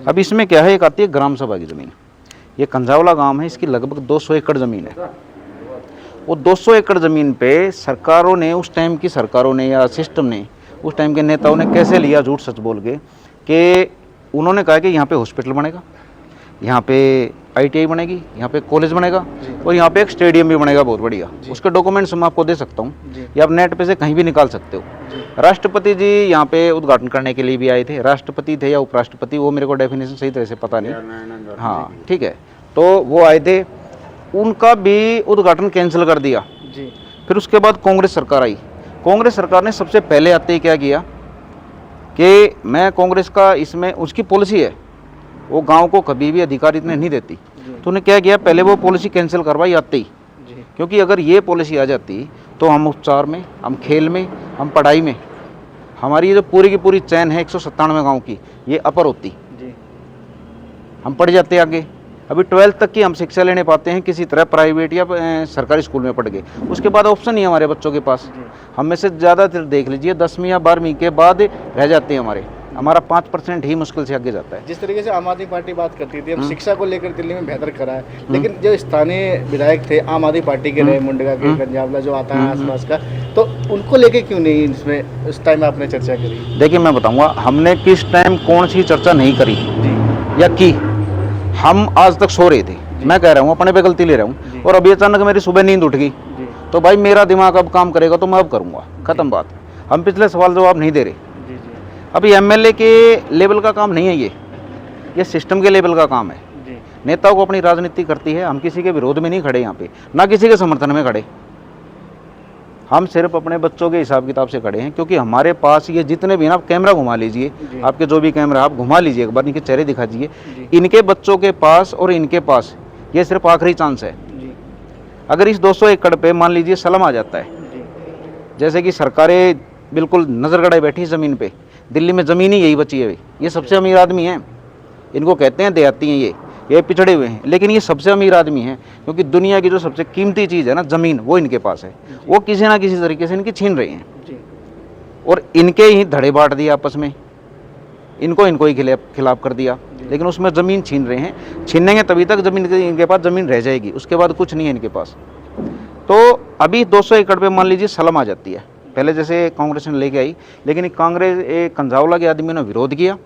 अब इसमें क्या है, एक आती है ग्राम सभा की ज़मीन। ये कंझावला गांव है, इसकी लगभग 200 एकड़ ज़मीन है। वो 200 एकड़ ज़मीन पे सरकारों ने, उस टाइम की सरकारों ने या सिस्टम ने, उस टाइम के नेताओं ने कैसे लिया झूठ सच बोल के कि उन्होंने कहा कि यहाँ पे हॉस्पिटल बनेगा, यहाँ पे ITI बनेगी, यहाँ पे कॉलेज बनेगा और यहाँ पे एक स्टेडियम भी बनेगा बहुत बढ़िया। उसके डॉक्यूमेंट्स मैं आपको दे सकता हूँ, या आप नेट पे से कहीं भी निकाल सकते हो। राष्ट्रपति जी यहाँ पे उद्घाटन करने के लिए भी आए थे, राष्ट्रपति थे या उपराष्ट्रपति, वो मेरे को डेफिनेशन सही तरह से पता नहीं। हाँ ठीक है, तो वो आए थे, उनका भी उद्घाटन कैंसिल कर दिया। फिर उसके बाद कांग्रेस सरकार आई। कांग्रेस सरकार ने सबसे पहले आते ही क्या किया कि मैं कांग्रेस का, इसमें उसकी पॉलिसी है, वो गांव को कभी भी अधिकार इतने नहीं देती, तो उन्हें क्या किया, पहले वो पॉलिसी कैंसिल करवाई आते ही, क्योंकि अगर ये पॉलिसी आ जाती तो हम उपचार में, हम खेल में, हम पढ़ाई में, हमारी ये जो पूरी की पूरी चैन है 197 गांव की, ये अपर होती, हम पढ़ जाते आगे। अभी 12th तक की हम शिक्षा लेने पाते हैं किसी तरह प्राइवेट या सरकारी स्कूल में पढ़ गए, उसके बाद ऑप्शन नहीं है हमारे बच्चों के पास। हम में से ज़्यादातर देख लीजिए 10वीं या 12वीं के बाद रह जाते हैं, हमारा 5% ही मुश्किल से आगे जाता है। जिस तरीके से आम आदमी पार्टी बात करती थी, अब शिक्षा को लेकर दिल्ली में बेहतर करा है, लेकिन जो स्थानीय विधायक थे आम आदमी पार्टी के रहे, मुंडका के, कंझावला जो आता है आसपास का, तो उनको लेके क्यों नहीं इसमें उस टाइम आपने चर्चा करी? देखिए मैं बताऊंगा, हमने किस टाइम कौन सी चर्चा नहीं करी या की। हम आज तक सो रहे थे, मैं कह रहा हूँ अपने पे गलती ले रहा हूँ, और अभी अचानक मेरी सुबह नींद उठ गई, तो भाई मेरा दिमाग अब काम करेगा तो मैं अब करूँगा, खत्म बात। हम पिछले सवाल जवाब नहीं दे रहे। अभी MLA के लेवल का काम नहीं है ये सिस्टम के लेवल का काम है। नेताओं को अपनी राजनीति करती है, हम किसी के विरोध में नहीं खड़े यहाँ पे, ना किसी के समर्थन में खड़े, हम सिर्फ अपने बच्चों के हिसाब किताब से खड़े हैं। क्योंकि हमारे पास ये जितने भी ना, आप कैमरा घुमा लीजिए, आपके जो भी कैमरा आप घुमा लीजिए, एक बार इनके चेहरे दिखा दीजिए, इनके बच्चों के पास और इनके पास ये सिर्फ आखिरी चांस है। अगर इस 200 एकड़ पे मान लीजिए सलम आ जाता है, जैसे कि सरकारें बिल्कुल नजर गड़ाए बैठी ज़मीन पे, दिल्ली में ज़मीन ही यही बची है, ये सबसे अमीर आदमी हैं, इनको कहते हैं देहाती हैं, ये पिछड़े हुए हैं, लेकिन ये सबसे अमीर आदमी हैं, क्योंकि दुनिया की जो सबसे कीमती चीज़ है ना, ज़मीन, वो इनके पास है। वो किसी ना किसी तरीके से इनकी छीन रहे हैं, और इनके ही धड़े बांट दिए आपस में, इनको ही खिलाफ कर दिया, लेकिन उसमें ज़मीन छीन रहे हैं। छीनेंगे तभी तक ज़मीन, इनके पास ज़मीन रह जाएगी, उसके बाद कुछ नहीं है इनके पास। तो अभी 200 एकड़ पे मान लीजिए सलम आ जाती है, पहले जैसे कांग्रेस ने लेके आई, लेकिन कांग्रेस कंझावला के आदमियों ने विरोध किया।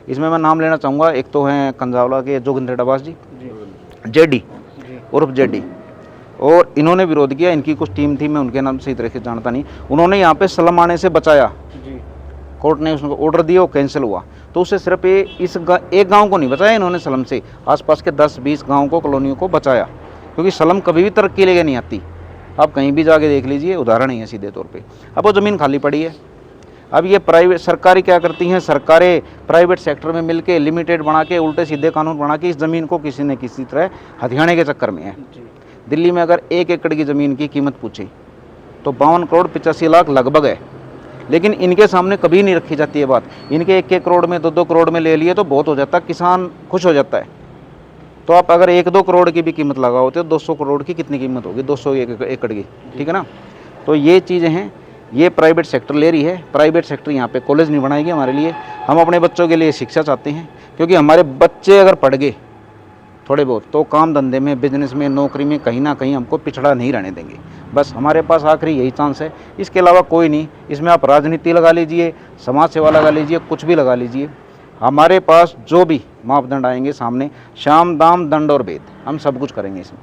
इसमें मैं नाम लेना चाहूँगा, एक तो हैं कंझावला के जोगिंदर डबास जी, जेडी उर्फ जेडी, और इन्होंने विरोध किया। इनकी कुछ टीम थी, मैं उनके नाम सही तरह से जानता नहीं, उन्होंने यहाँ पे सलम आने से बचाया। कोर्ट ने उसको ऑर्डर दिया, वो कैंसिल हुआ, तो उससे सिर्फ एक गांव को नहीं बचाया इन्होंने सलम से, आसपास के 10-20 गाँव को, कॉलोनियों को बचाया, क्योंकि सलम कभी भी तरक्की लेके नहीं आती। आप कहीं भी जाके देख लीजिए, उदाहरण ही है सीधे तौर पे। अब वो ज़मीन खाली पड़ी है। अब ये प्राइवेट सरकारें क्या करती हैं, सरकारें प्राइवेट सेक्टर में मिलके लिमिटेड बना के, उल्टे सीधे कानून बना के इस ज़मीन को किसी न किसी तरह हथियाने के चक्कर में है। दिल्ली में अगर 1 एकड़ की ज़मीन की कीमत पूछे तो 52 करोड़ 85 लाख लगभग है, लेकिन इनके सामने कभी नहीं रखी जाती है बात। इनके 1-1 करोड़ में, 2-2 करोड़ में ले लिए तो बहुत हो जाता है, किसान खुश हो जाता है। तो आप अगर 1-2 करोड़ की भी कीमत लगाओ तो 200 करोड़ की कितनी कीमत होगी, 200 एकड़ की, ठीक है ना। तो ये चीज़ें हैं, ये प्राइवेट सेक्टर ले रही है। प्राइवेट सेक्टर यहाँ पे कॉलेज नहीं बनाएगी हमारे लिए, हम अपने बच्चों के लिए शिक्षा चाहते हैं, क्योंकि हमारे बच्चे अगर पढ़ गए थोड़े बहुत तो काम धंधे में, बिजनेस में, नौकरी में कहीं ना कहीं हमको पिछड़ा नहीं रहने देंगे। बस हमारे पास आखिरी यही चांस है, इसके अलावा कोई नहीं। इसमें आप राजनीति लगा लीजिए, समाज सेवा लगा लीजिए, कुछ भी लगा लीजिए, हमारे पास जो भी मापदंड आएंगे सामने, शाम दाम दंड और भेद, हम सब कुछ करेंगे इसमें।